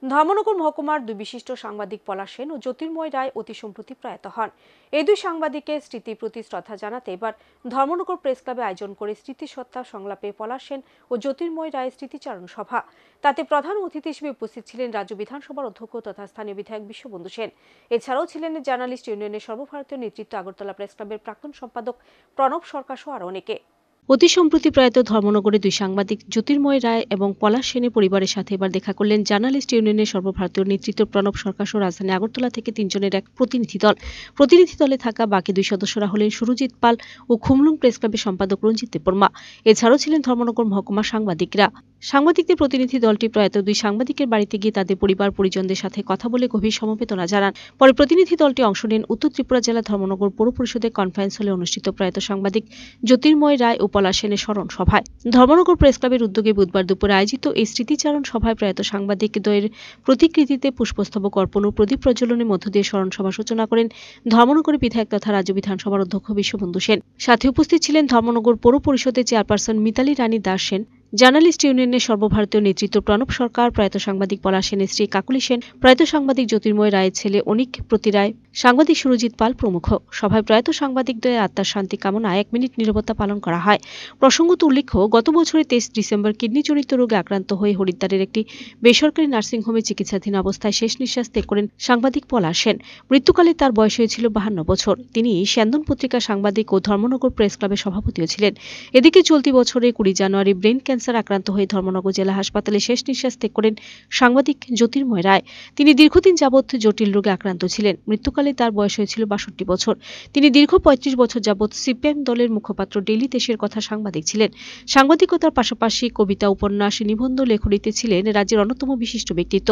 ধর্মনগর মহকুমার দুই বিশিষ্ট সাংবাদিক পলাশ সেন ও জ্যোতির্ময় রায় অতি সম্প্রতি প্রয়াত হন। এই দুই সাংবাদিকের স্মৃতির প্রতি শ্রদ্ধা জানাতে এবার ধর্মনগর প্রেস ক্লাবে আয়োজন করে স্মৃতিসত্তা সংলাপে পলাশ সেন ও জ্যোতির্ময় রায়ের স্মৃতিচারণ সভা। তাতে প্রধান অতিথি হিসেবে উপস্থিত ছিলেন রাজ্য বিধানসভার অধ্যক্ষ তথা স্থানীয় বিধায়ক বিশ্ববন্ধু সেন। এছাড়াও ছিলেন জার্নালিস্ট ইউনিয়নের সর্বভারতীয় নেতৃত্ব আগরতলা প্রেস ক্লাবের প্রাক্তন সম্পাদক প্রণব সরকার সহ আরও অনেকে। অতি সম্প্রতি প্রয়াত ধর্মনগরে দুই সাংবাদিক জ্যোতির্ময় রায় এবং পলাশ সেনের পরিবারের সাথে এবার দেখা করলেন জার্নালিস্ট ইউনিয়নের সর্বভারতীয় নেতৃত্ব প্রণব সরকার সহ রাজধানী আগরতলা থেকে 3 জনের এক প্রতিনিধি দল। প্রতিনিধি দলে থাকা বাকি দুই সদস্যরা হলেন সুরজিৎ পাল ও খুমলুং প্রেস ক্লাবের সম্পাদক রঞ্জিত দেববর্মা। এছাড়াও ছিলেন ধর্মনগর মহকুমার সাংবাদিকরা। সাংবাদিকদের প্রতিনিধি দলটি প্রয়াত দুই সাংবাদিকের বাড়িতে গিয়ে তাদের পরিবার পরিজনদের সাথে কথা বলে গভীর সমবেদনা জানান। পরে প্রতিনিধি দলটি অংশ নেন উত্তর ত্রিপুরা জেলা ধর্মনগর পৌর পরিষদের কনফারেন্স হলে অনুষ্ঠিত প্রয়াত সাংবাদিক জ্যোতির্ময় রায় ও পলাশ সেনের স্মরণ সভায়। ধর্মনগর প্রেস ক্লাবের উদ্যোগে বুধবার দুপুরে আয়োজিত এই স্মৃতিচারণ সভায় প্রয়াত সাংবাদিক দ্বয়ের প্রতিকৃতিতে পুষ্পস্তবক অর্পণ ও প্রদীপ প্রজ্বলনের মধ্য দিয়ে স্মরণ সভা সূচনা করেন ধর্মনগরের বিধায়ক তথা রাজ্য বিধানসভার অধ্যক্ষ বিশ্ববন্ধু সেন। সাথে উপস্থিত ছিলেন ধর্মনগর পৌর পরিষদের চেয়ারপারসন মিতালি রানী দাস সেন, জার্নালিস্ট ইউনিয়নের সর্বভারতীয় নেতৃত্ব প্রণব সরকার, প্রয়াত সাংবাদিক পলাশ সেনের স্ত্রী কাকুলি সেন, প্রয়াত সাংবাদিক জ্যোতির্ময় রায়ের ছেলে অনিক প্রতি রায়, সাংবাদিক সুরজিৎ পাল প্রমুখ। সভায় প্রয়াত সাংবাদিকদ্বয়ের আত্মার শান্তি কামনায় 1 মিনিট নীরবতা পালন করা হয়। প্রসঙ্গত উল্লেখ্য, গত বছরের 23 ডিসেম্বর কিডনিজনিত রোগে আক্রান্ত হয়ে হরিদ্বারের একটি বেসরকারি নার্সিংহোমে চিকিৎসাধীন অবস্থায় শেষ নিঃশ্বাস ত্যাগ করেন সাংবাদিক পলাশ সেন। মৃত্যুকালে তার বয়স হয়েছিল 52 বছর। তিনি স্যান্দন পত্রিকার সাংবাদিক ও ধর্মনগর প্রেস ক্লাবের সভাপতিও ছিলেন। এদিকে চলতি বছরে 20 জানুয়ারি ব্রেন ক্যান্সার আক্রান্ত হয়ে ধর্মনগর জেলা হাসপাতালে শেষ নিঃশ্বাস ত্যাগ করেন সাংবাদিক জ্যোতির্ময় রায়। তিনি দীর্ঘদিন যাবৎ জটিল রোগে আক্রান্ত ছিলেন। মৃত্যুকালে তার বয়স হয়েছিল 62 বছর। তিনি দীর্ঘ 35 বছর যাবৎ সিপিএম দলের মুখপাত্র ডেইলি দেশের কথা সাংবাদিক ছিলেন। সাংবাদিকতার পাশাপাশি কবিতা, উপন্যাস, নিবন্ধ লেখনীতে ছিলেন রাজ্যের অন্যতম বিশিষ্ট ব্যক্তিত্ব।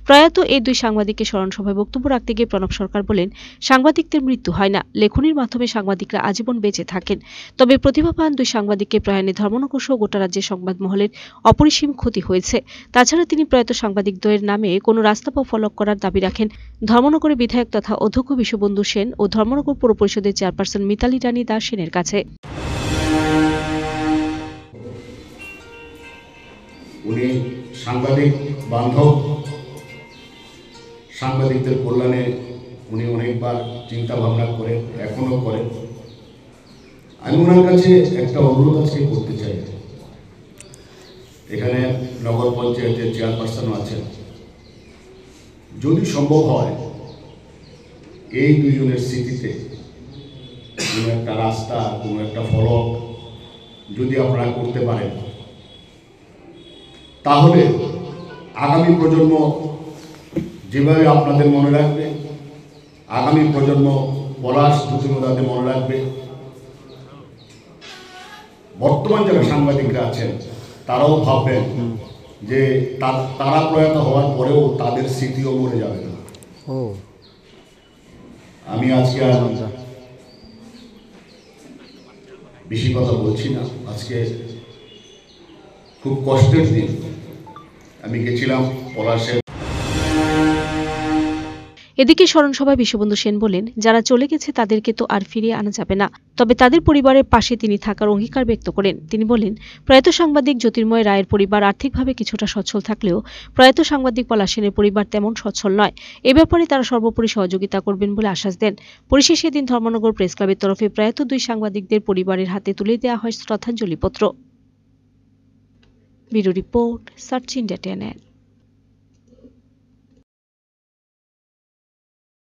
প্রয়াত এই দুই সাংবাদিকের স্মরণ সভায় বক্তব্য রাখতে গিয়ে প্রণব সরকার বলেন, সাংবাদিকদের মৃত্যু হয় না, লেখনীর মাধ্যমে সাংবাদিকরা আজীবন বেঁচে থাকেন। তবে প্রতিভাবান দুই সাংবাদিককে প্রয়াণে ধর্মনগর সহ গোটা রাজ্যের সংবাদ মহলের অপরিসীম ক্ষতি হয়েছে। তাছাড়া তিনি প্রয়াত সাংবাদিকদ্বয়ের নামে কোনো রাস্তা বা ফলক করার দাবি রাখেন ধর্মনগরের বিধায়ক তথা অধ্যক্ষ বিশ্ববন্ধু সেন ও ধর্মনগর পৌর পরিষদের চেয়ারপারসন মিতালি রানী দাস সেনের কাছে। উনি সাংবাদিক বান্ধব, সাংবাদিকদের কল্যাণে উনি অনেকবার চিন্তা ভাবনা করেন, এখনো করেন। আমি ওনার কাছে একটা অনুরোধ আজকে করতে চাই। এখানে নগর পঞ্চায়েতের চেয়ারপারসনও আছেন, যদি সম্ভব হয় এই দুজনের স্মৃতিতে কোনো একটা রাস্তা, কোনো একটা ফলক যদি আপনারা করতে পারেন, তাহলে আগামী প্রজন্ম যেভাবে আপনাদের মনে রাখবে, আগামী প্রজন্ম পলাশ জ্যোতির্ময়কে মনে রাখবে। বর্তমান যারা সাংবাদিকরা আছেন তারাও ভাববেন যে তারা প্রয়াত হওয়ার পরেও তাদের স্মৃতিও মরে যাবে না। আমি আজকে বেশি কথা বলছি না, আজকে খুব কষ্টের দিন। আমি গেছিলাম পলাশের। এদিকে স্মরণ সভায় বিশ্ববন্ধু সেন বলেন, যারা চলে গেছে তাদেরকে তো আর ফিরিয়ে আনা যাবে না, তবে তাদের পরিবারের পাশে তিনি থাকার অঙ্গীকার ব্যক্ত করেন। তিনি বলেন, প্রয়াত সাংবাদিক জ্যোতির্ময় রায়ের পরিবার আর্থিকভাবে কিছুটা সচ্ছল থাকলেও প্রয়াত সাংবাদিক পলাশ সেনের পরিবার তেমন সচ্ছল নয়। এ ব্যাপারে তারা সর্বোপরি সহযোগিতা করবেন বলে আশ্বাস দেন। পরিশেষে এদিন ধর্মনগর প্রেস ক্লাবের তরফে প্রয়াত দুই সাংবাদিকদের পরিবারের হাতে তুলে দেওয়া হয় শ্রদ্ধাঞ্জলিপত্র। Bureau report, search India channel.